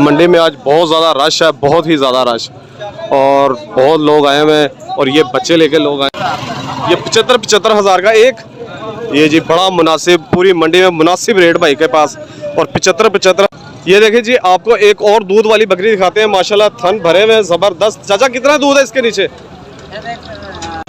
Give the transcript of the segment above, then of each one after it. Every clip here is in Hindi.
मंडी में आज बहुत ज़्यादा रश है, बहुत ही ज़्यादा रश, और बहुत लोग आए हुए हैं और ये बच्चे लेके लोग आए। ये 75 हज़ार का एक, ये जी बड़ा मुनासिब, पूरी मंडी में मुनासिब रेट भाई के पास। और 75 ये देखिए जी, आपको एक और दूध वाली बकरी दिखाते हैं। माशाल्लाह थन भरे हुए ज़बरदस्त। चाचा कितना दूध है इसके नीचे?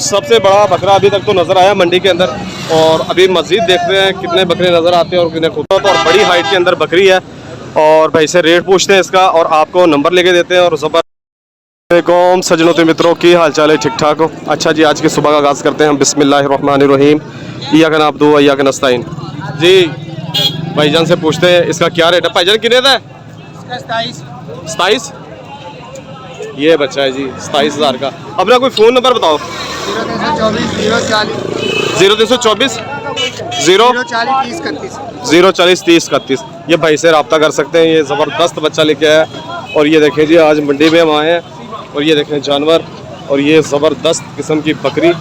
सबसे बड़ा बकरा अभी तक तो नज़र आया मंडी के अंदर, और अभी मज़ीद देखते हैं कितने बकरे नज़र आते हैं और कितने खूबसूरत और बड़ी हाइट के अंदर बकरी है। और भाई से रेट पूछते हैं इसका और आपको नंबर लेके देते हैं। और ज़बरदस्त सजनों तो मित्रों की हाल चाल है, ठीक ठाक हो? अच्छा जी, आज की सुबह का आगाज़ करते हैं हम बिस्मिल्लाहिर्रहमानिर्रहीम, इय्याका नअब्दु व इय्याका नस्तईन। जी भाईजान से पूछते हैं इसका क्या रेट है। भाईजान कितने का है? 27। ये बच्चा है जी 27 हज़ार का। अपना कोई फ़ोन नंबर बताओ। 0324 040 30 31। ये भाई से रब्ता कर सकते हैं। ये ज़बरदस्त बच्चा लेके आया। और ये देखें जी, आज मंडी में हम आए हैं और ये देखें जानवर, और ये ज़बरदस्त किस्म की बकरी।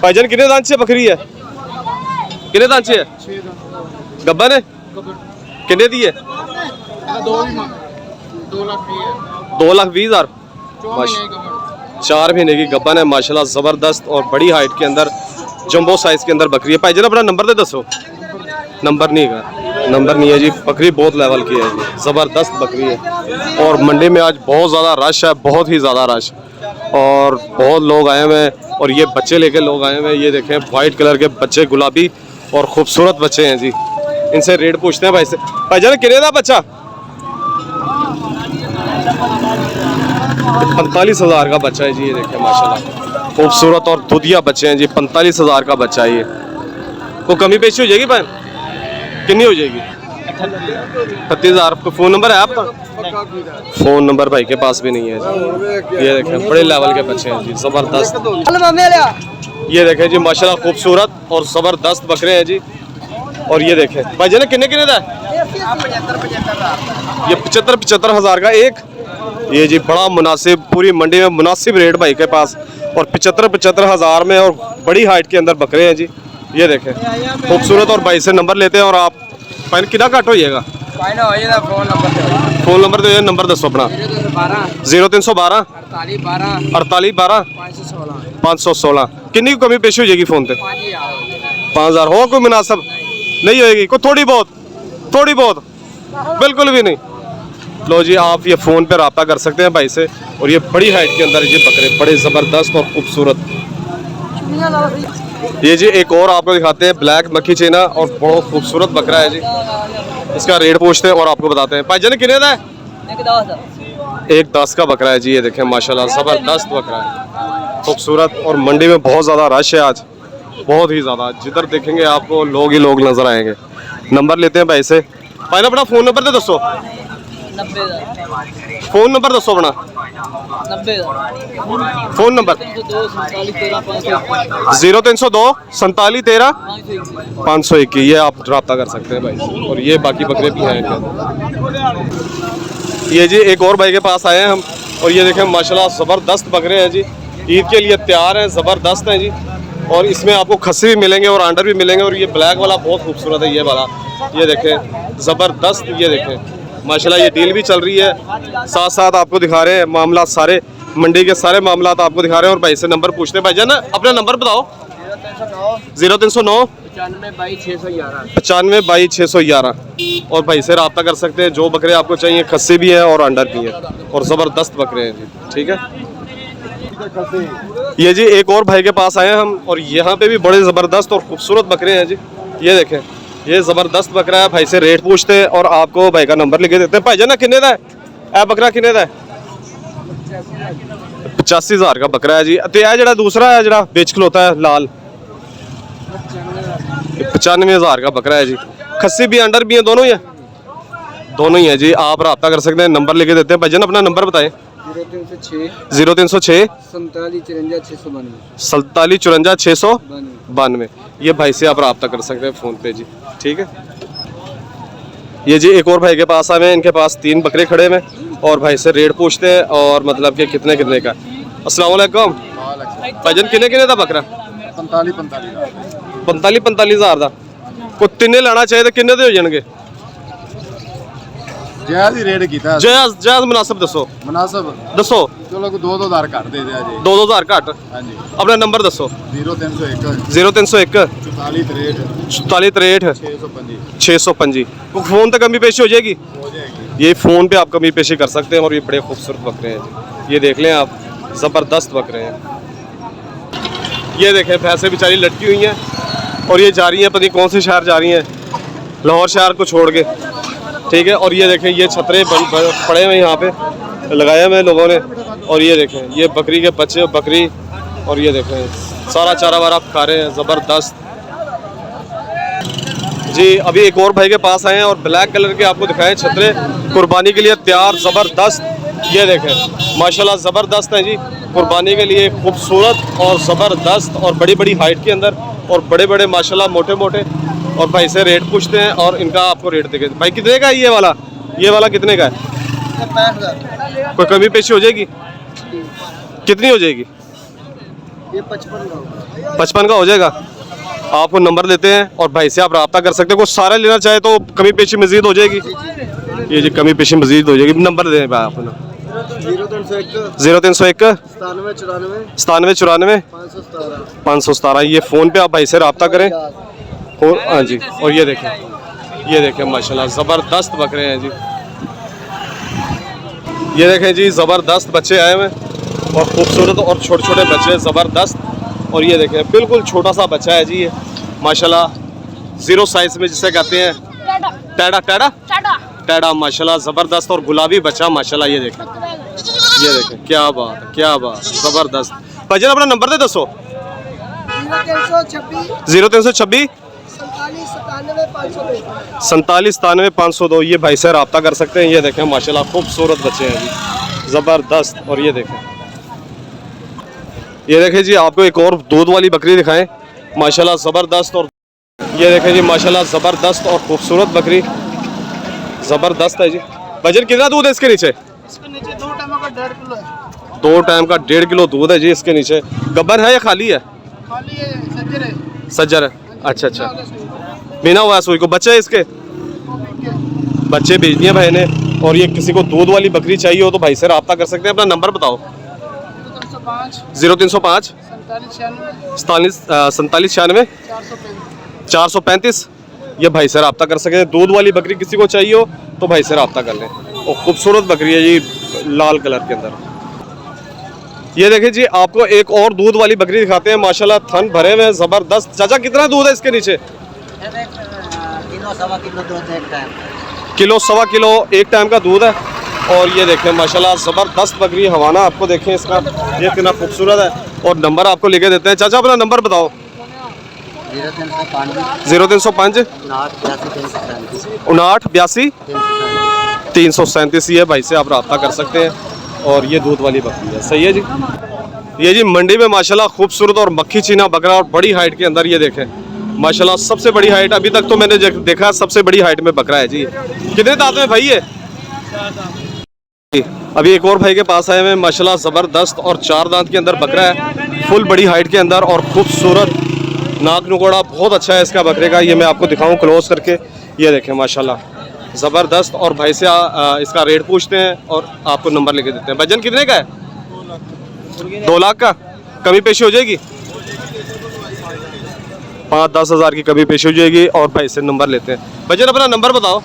भाईजान कितने दांत से बकरी है? कितने दांत से है? गब्बन है? कितने दी है? 2,20,000। 4 महीने की गब्बन है माशाल्लाह, ज़बरदस्त और बड़ी हाइट के अंदर, जंबो साइज़ के अंदर बकरी है। भाईजान अपना नंबर दे दसो। नंबर नहीं है जी। बकरी बहुत लेवल की है जी, ज़बरदस्त बकरी है। और मंडी में आज बहुत ज़्यादा रश है, बहुत ही ज़्यादा रश, और बहुत लोग आए हुए हैं और ये बच्चे लेके लोग आए हुए हैं। ये देखें वाइट कलर के बच्चे, गुलाबी और खूबसूरत बच्चे हैं जी। इनसे रेट पूछते हैं भाई से। भाईजान कितने का बच्चा? 45 हज़ार का बच्चा है जी। ये देखें माशाल्लाह खूबसूरत और दुधिया बच्चे हैं जी। 45 हज़ार का बच्चा है ये। को कमी पेशी हो जाएगी भाई? कितनी हो जाएगी? 38,000। फ़ोन नंबर है आपका? फ़ोन नंबर भाई के पास भी नहीं है जी। ये देखें बड़े लेवल के बच्चे हैं जी, ज़बरदस्त। ये देखें जी माशाल्लाह खूबसूरत और ज़बरदस्त बकरे हैं जी। और ये देखें भाई जान कितने का? ये 75 हज़ार का एक। ये जी बड़ा मुनासिब, पूरी मंडी में मुनासिब रेट भाई के पास। और 75 हज़ार में और बड़ी हाइट के अंदर बकरे हैं जी। ये देखें खूबसूरत। और भाई से नंबर लेते हैं। और आप फाइन कितना घट हो जाएगा? फ़ोन नंबर तो ये नंबर दसो अपना। 0312 48 12 516। कितनी कमी पेशी हो जाएगी फ़ोन पे? 5,000 हो कोई मुनासिब नहीं होएगी? कोई थोड़ी बहुत बिल्कुल भी नहीं। लो जी, आप ये फ़ोन पे रब्ता कर सकते हैं भाई से। और ये बड़ी हाइट के अंदर ये बकरे बड़े ज़बरदस्त और खूबसूरत। ये जी एक और आपको दिखाते हैं, ब्लैक मक्खी चेना, और बहुत खूबसूरत बकरा है जी। इसका रेट पूछते हैं और आपको बताते हैं। भाई जान कितने का है? 1,10 का बकरा है जी। ये देखें माशाल्लाह ज़बरदस्त बकरा है, खूबसूरत। और मंडी में बहुत ज़्यादा रश है आज, बहुत ही ज़्यादा। जिधर देखेंगे आपको लोग ही लोग नज़र आएंगे। नंबर लेते हैं भाई से। भाई अपना फ़ोन नंबर तो दसो। फ़ोन नंबर दसो अपना। Phone number 0302 47 13 501। ये आप रब्ता कर सकते हैं भाई। और ये बाकी बकरे भी हैं इनके। ये जी एक और भाई के पास आए हैं हम, और ये देखें माशाल्लाह ज़बरदस्त बकरे हैं जी। ईद के लिए तैयार हैं, ज़बरदस्त हैं जी। और इसमें आपको खस्सी भी मिलेंगे और अंडर भी मिलेंगे। और ये ब्लैक वाला बहुत खूबसूरत है, ये वाला। ये देखें ज़बरदस्त। ये देखें माशाल्लाह ये डील भी चल रही है, साथ साथ आपको दिखा रहे हैं मामला, सारे मंडी के सारे मामला आपको दिखा रहे हैं। और भाई से नंबर पूछते हैं। भाई जान अपना नंबर बताओ। 0309 95 22 611। और भाई से रब्ता कर सकते हैं। जो बकरे आपको चाहिए, खस्सी भी हैं और अंडर भी हैं, और ज़बरदस्त बकरे हैं जी। ठीक है। ये जी एक और भाई के पास आए हैं हम, और यहाँ पे भी बड़े ज़बरदस्त और खूबसूरत बकरे हैं जी। ये देखें ये ज़बरदस्त बकरा है। भाई से रेट पूछते हैं और आपको भाई का नंबर लिखे देते हैं। भाई जान कितने का है बकरा? कितने का है? 85 हज़ार का बकरा है जी। तो यह जरा दूसरा है जरा बेच खलोता है लाल, 95 हज़ार का बकरा है जी। खस्सी भी अंडर भी है, दोनों ही है? दोनों ही है जी। आप रब्ता कर सकते हैं। नंबर लेके देते हैं। भाई जान अपना नंबर बताएं। 0306 47 54 692। ये भाई से आप रब्ता कर सकते हैं फ़ोन पे जी। ठीक है। ये जी एक और भाई के पास आए हैं, इनके पास 3 बकरे खड़े हैं और भाई से रेट पूछते हैं और मतलब कि कितने कितने का। अस्सलाम वालेकुम भाईजान, कितने का बकरा? 45 हज़ार का। कोई 3 लाना चाहिए तो कितने दे हो जाएंगे? जायज़ ही रेट किया जायज़ जायज़ मुनासिब दसो मुनासिब दसो चलो 2-2 हज़ार घट दे दिया जी 2-2 हज़ार घट हाँ जी अपना नंबर दसो 0301 0301 44 63 44 625 625 फ़ोन तक कमी पेशी हो जाएगी हो जाएगी। ये फ़ोन पे आप कमी पेशी कर सकते हैं और ये बड़े खूबसूरत बकरे हैं जी ये देख लें आप ज़बरदस्त बकरे हैं ये देखें भैंसें बेचारी लटकी हुई हैं और ये जा रही हैं पता नहीं कौन से शहर जा रही हैं लाहौर शहर को छोड़ के ठीक है और ये देखें ये छतरे पड़े हुए यहाँ पे लगाए हुए लोगों ने और ये देखें ये बकरी के बच्चे बकरी और ये देखें सारा चारा वारा खा रहे हैं ज़बरदस्त जी अभी एक और भाई के पास आए हैं और ब्लैक कलर के आपको दिखाएं छतरे कुर्बानी के लिए तैयार ज़बरदस्त ये देखें माशाल्लाह ज़बरदस्त है जी कुर्बानी के लिए खूबसूरत और ज़बरदस्त और बड़ी बड़ी हाइट के अंदर और बड़े बड़े माशाल्लाह मोटे मोटे और भाई से रेट पूछते हैं और इनका आपको रेट देंगे भाई कितने का है ये वाला कितने का है कोई कमी पेशी हो जाएगी कितनी हो जाएगी ये 55 55 का हो जाएगा आपको नंबर देते हैं और भाई से आप रब्ता कर सकते हैं कुछ सारा लेना चाहे तो कमी पेशी मजीद हो जाएगी ये जी कमी पेशी मजीद हो जाएगी नंबर दें भाई आप अपना 0301 9794 517 ये फ़ोन पे आप भाई से रब्ता करें और हाँ जी और ये देखें माशाल्लाह ज़बरदस्त बकरे हैं जी ये देखें जी ज़बरदस्त बच्चे आए हुए हैं और खूबसूरत और छोटे छोटे बच्चे ज़बरदस्त और ये देखें बिल्कुल छोटा सा बच्चा है जी ये माशाल्लाह ज़ीरो साइज़ में जिसे कहते हैं टैडा माशाल्लाह ज़बरदस्त और गुलाबी बच्चा माशाल्लाह ये देखें क्या बात ज़बरदस्त भाईजान अपना नंबर दे दसो 0326 47 ये भाई से रब्ता कर सकते हैं ये देखें माशाल्लाह खूबसूरत बच्चे हैं जी ज़बरदस्त और ये देखें जी आपको एक और दूध वाली बकरी दिखाएं माशाल्लाह ज़बरदस्त और ये देखें जी माशाल्लाह ज़बरदस्त और खूबसूरत बकरी ज़बरदस्त है जी वजन कितना दूध है इसके नीचे 2 टाइम का 1.5 किलो दूध है जी इसके नीचे गब्बर है या खाली है सज्जर है अच्छा बिना हुआ सुई को बच्चे इसके बच्चे भेज दिए भाई ने और ये किसी को दूध वाली बकरी चाहिए हो तो भाई से रब्ता कर सकते हैं अपना नंबर बताओ 0305 4796 435 ये भाई से रब्ता कर सकते हैं दूध वाली बकरी किसी को चाहिए हो तो भाई से रब्ता कर लें और खूबसूरत बकरी है जी लाल कलर के अंदर ये देखिए जी आपको एक और दूध वाली बकरी दिखाते हैं माशाल्लाह थन भरे हुए ज़बरदस्त चाचा कितना दूध है इसके नीचे किलो सवा किलो एक टाइम का दूध है और ये देखें माशाल्लाह ज़बरदस्त बकरी हवाना आपको देखें इसका ये कितना खूबसूरत है और नंबर आपको लेके देते हैं चाचा अपना नंबर बताओ 0305 59 337 ये भाई से आप रब्ता कर सकते हैं और ये दूध वाली बकरी है सही है जी ये जी मंडी में माशाल्लाह खूबसूरत और मक्खी चीना बकरा और बड़ी हाइट के अंदर ये देखें माशाल्लाह सबसे बड़ी हाइट अभी तक तो मैंने देखा सबसे बड़ी हाइट में बकरा है जी कितने दांत में भाई है अभी एक और भाई के पास आए हुए माशाल्लाह ज़बरदस्त और 4 दांत के अंदर बकरा है फुल बड़ी हाइट के अंदर और खूबसूरत नाक नुकोड़ा बहुत अच्छा है इसका बकरे का ये मैं आपको दिखाऊं क्लोज करके ये देखें माशाल्लाह ज़बरदस्त और भाई से इसका रेट पूछते हैं और आपको नंबर लेके देते हैं वजन कितने का है 2 लाख का कमी पेशी हो जाएगी 5-10 हज़ार की कमी पेशी हो जाएगी और भाई से नंबर लेते हैं वजन अपना नंबर बताओ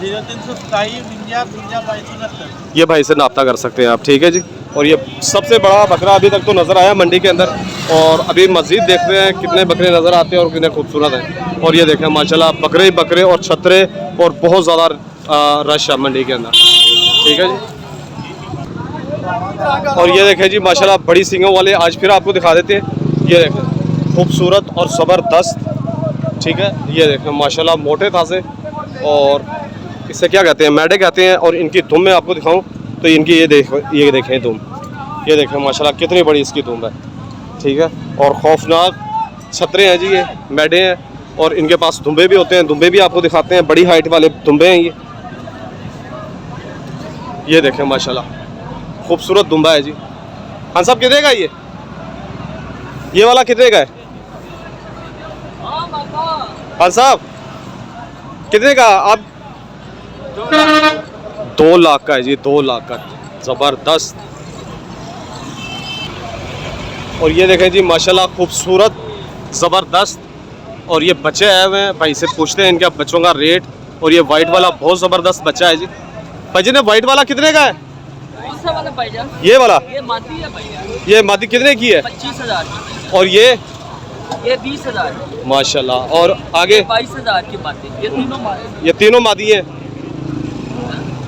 0327 ये भाई से नाप्ता कर सकते हैं आप ठीक है जी और ये सबसे बड़ा बकरा अभी तक तो नज़र आया मंडी के अंदर और अभी मज़ीद देखते हैं कितने बकरे नज़र आते हैं और कितने खूबसूरत हैं और ये देखें माशाल्लाह बकरे ही बकरे और छतरे और बहुत ज़्यादा रश है मंडी के अंदर ठीक है जी और ये देखें जी माशाल्लाह बड़ी सींगों वाले आज फिर आपको दिखा देते हैं ये देखें खूबसूरत और ज़बरदस्त ठीक है ये देखें माशाल्लाह मोटे थासे और इसे क्या कहते हैं मैडे कहते हैं और इनकी दुम मैं आपको दिखाऊं तो इनकी ये देखें दुम ये देखें माशाल्लाह कितनी बड़ी इसकी दुम है ठीक है और खौफनाक छतरे हैं जी ये मैडे हैं और इनके पास दुम्बे भी होते हैं दुम्बे भी आपको दिखाते हैं बड़ी हाइट वाले दुम्बे हैं ये देखें माशाल्लाह खूबसूरत दुम्बा है जी हाँ साहब कितने का ये वाला कितने का है हाँ साहब कितने का आप 2 लाख का है जी, 2 लाख का, ज़बरदस्त। और ये देखें जी माशाल्लाह खूबसूरत, ज़बरदस्त। और ये बच्चे आए हुए हैं, भाई से पूछते हैं इनके बच्चों का रेट। और ये वाइट वाला बहुत ज़बरदस्त बच्चा है जी। भाई जी ने वाइट वाला कितने का है? वाला भाईजान, ये वाला, ये मादी है भाईजान, ये मादी कितने की है? 25,000 की। और ये 20,000 की। माशाल्लाह। और आगे 22,000 की मादी। ये तीनों मादी। ये तीनों मादी हैं।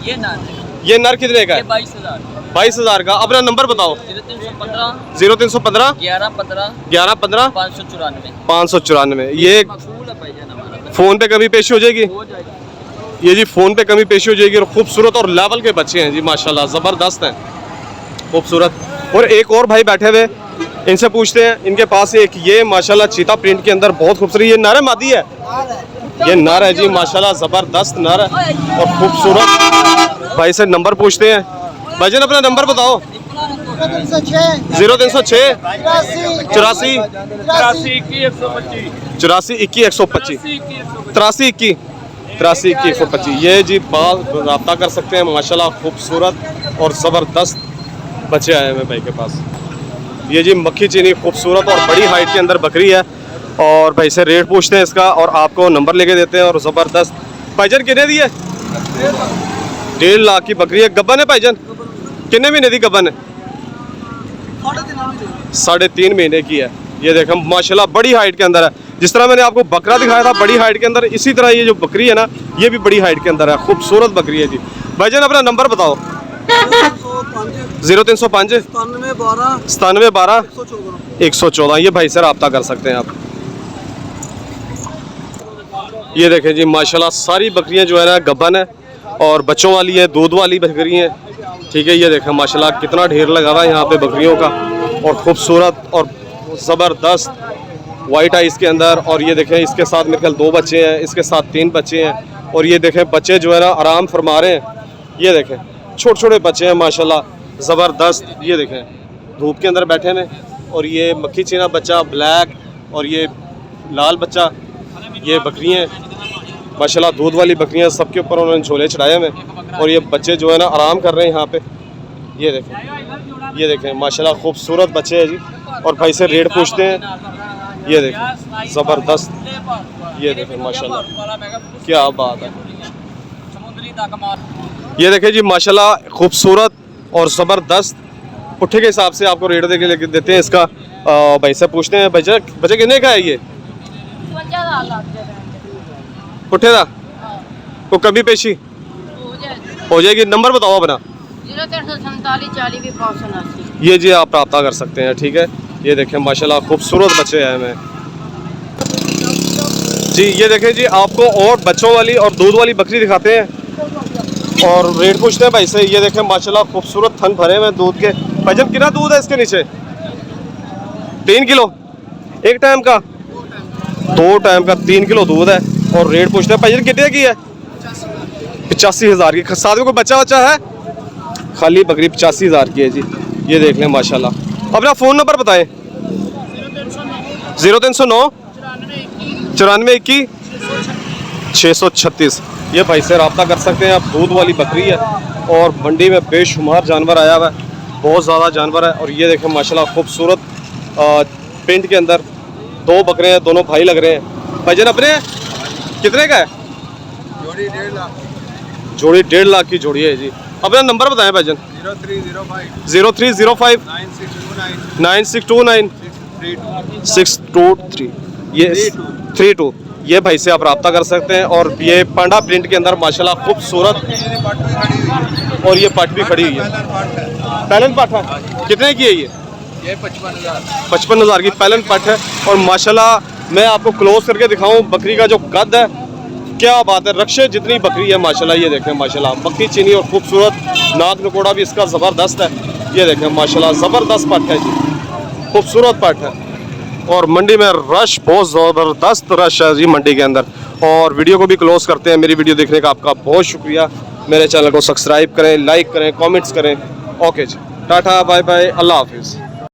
ये नार है। ये नर कितने का ये है? 22,000। 22,000 का। अपना नंबर बताओ। 0315 0315 1115 1115 594। 594। ये मकबूल है भाईजान हमारा। फ़ोन पे कभी पेशी हो जाएगी? हो जाएगा। ये जी फ़ोन पे कमी पेशी हो जाएगी। और खूबसूरत और लेवल के बच्चे हैं जी माशाल्लाह, ज़बरदस्त हैं, खूबसूरत। और एक और भाई बैठे हुए, इनसे पूछते हैं। इनके पास एक ये माशाल्लाह चीता प्रिंट के अंदर बहुत खूबसूरत, ये नर है मादी है? ये नर है जी माशाल्लाह, ज़बरदस्त नर है और खूबसूरत। भाई से नंबर पूछते हैं। भाईजान अपना नंबर बताओ। 0306 84 84 21 125 83 21 125। ये जी बाल रब्ता कर सकते हैं माशाल्लाह, खूबसूरत और ज़बरदस्त बच्चे आए हैं भाई के पास। ये जी मक्खी चीनी खूबसूरत और बड़ी हाइट के अंदर बकरी है। और भाई से रेट पूछते हैं इसका और आपको नंबर लेके देते हैं। और ज़बरदस्त। भाईजान कितने दी है? 1.5 लाख की बकरी है। गब्बन है भाईजान? कितने महीने दी गब्बन है? 3.5 महीने की है। ये देखें माशाल्लाह बड़ी हाइट के अंदर है। जिस तरह मैंने आपको बकरा दिखाया था बड़ी हाइट के अंदर, इसी तरह ये जो बकरी है ना, ये भी बड़ी हाइट के अंदर है, खूबसूरत बकरी है जी। भाईजान अपना नंबर बताओ। 0305 97 12 114। ये भाई से रब्ता कर सकते हैं आप। ये देखें जी माशाल्लाह सारी बकरियां जो है ना गब्बन है और बच्चों वाली है, दूध वाली बकरी हैं। ठीक है, ये देखें माशाल्लाह कितना ढेर लगा हुआ है यहाँ पे बकरियों का। और खूबसूरत और ज़बरदस्त वाइट आइस के अंदर। और ये देखें इसके साथ मेरे ख्याल 2 बच्चे हैं, इसके साथ 3 बच्चे हैं। और ये देखें बच्चे जो है ना आराम फरमा रहे हैं। ये देखें छोटे छोटे बच्चे हैं माशाल्लाह, ज़बरदस्त। ये देखें धूप के अंदर बैठे हैं। और ये मक्खी चीना बच्चा ब्लैक और ये लाल बच्चा, ये बकरियाँ माशाल्लाह दूध वाली बकरियाँ, सबके ऊपर उन्होंने झोले चढ़ाए हुए। और ये बच्चे जो है ना आराम कर रहे हैं यहाँ पे। ये देखें माशाल्लाह खूबसूरत बच्चे हैं जी। और भाई से रेट पूछते हैं। ये देखें ज़बरदस्त। ये देखें माशाल्लाह क्या बात है। ये देखें जी माशाल्लाह खूबसूरत और ज़बरदस्त। पुट्ठे के हिसाब से आपको रेट लेके देते हैं इसका। भाई से पूछते हैं बच्चा कितने का है ये? पुट्ठे का तो कभी पेशी हो जाएगी। नंबर बताओ अपना। 0347 40 भी 579। ये जी आप रब्ता कर सकते हैं। ठीक है, ये देखें माशाल्लाह खूबसूरत बच्चे आए हैं जी। ये देखें जी आपको और बच्चों वाली और दूध वाली बकरी दिखाते हैं और रेट पूछते हैं भाई से। ये देखें माशाल्लाह खूबसूरत थन भरे हुए दूध के। भाईजान कितना दूध है इसके नीचे? 3 किलो एक टाइम का, 2 टाइम का 3 किलो दूध है। और रेट पूछते हैं भाईजान कितने की है? 85,000 की। साथ में कोई बच्चा है? खाली बकरी 85,000 की है जी। ये देख लें माशाल्लाह। अपना फ़ोन नंबर बताएं। 0309 94 21 636। ये भाई से रब्ता कर सकते हैं आप। दूध वाली बकरी है और मंडी में बेशुमार जानवर आया हुआ है, बहुत ज़्यादा जानवर है। और ये देखें माशाल्लाह खूबसूरत प्रिंट के अंदर 2 बकरे हैं, दोनों भाई लग रहे हैं। भाईजान अपने कितने का है? जोड़ी 1.5 लाख। जोड़ी 1.5 लाख की जोड़ी है जी। अपना नंबर बताएं भाईजान। 0305 9629 623। ये 32। ये भाई से आप रब्ता कर सकते हैं। और ये पांडा प्रिंट के अंदर माशाल्लाह खूबसूरत। और ये पट भी खड़ी हुई है, पैलन पट है। कितने की है ये? 55,000 की पैलन पट है। और माशाल्लाह मैं आपको क्लोज करके दिखाऊं बकरी का जो कद है, क्या बात है, रक्षे जितनी बकरी है माशाल्लाह। ये देखें माशाल्लाह मक्खी चीनी और खूबसूरत नाक नकोड़ा भी इसका ज़बरदस्त है। ये देखें माशाल्लाह ज़बरदस्त पट है जी, खूबसूरत पट है। और मंडी में रश बहुत ज़बरदस्त रश है जी मंडी के अंदर। और वीडियो को भी क्लोज करते हैं। मेरी वीडियो देखने का आपका बहुत शुक्रिया। मेरे चैनल को सब्सक्राइब करें, लाइक करें, कमेंट्स करें। ओके जी, टाटा बाय बाय, अल्लाह हाफिज़।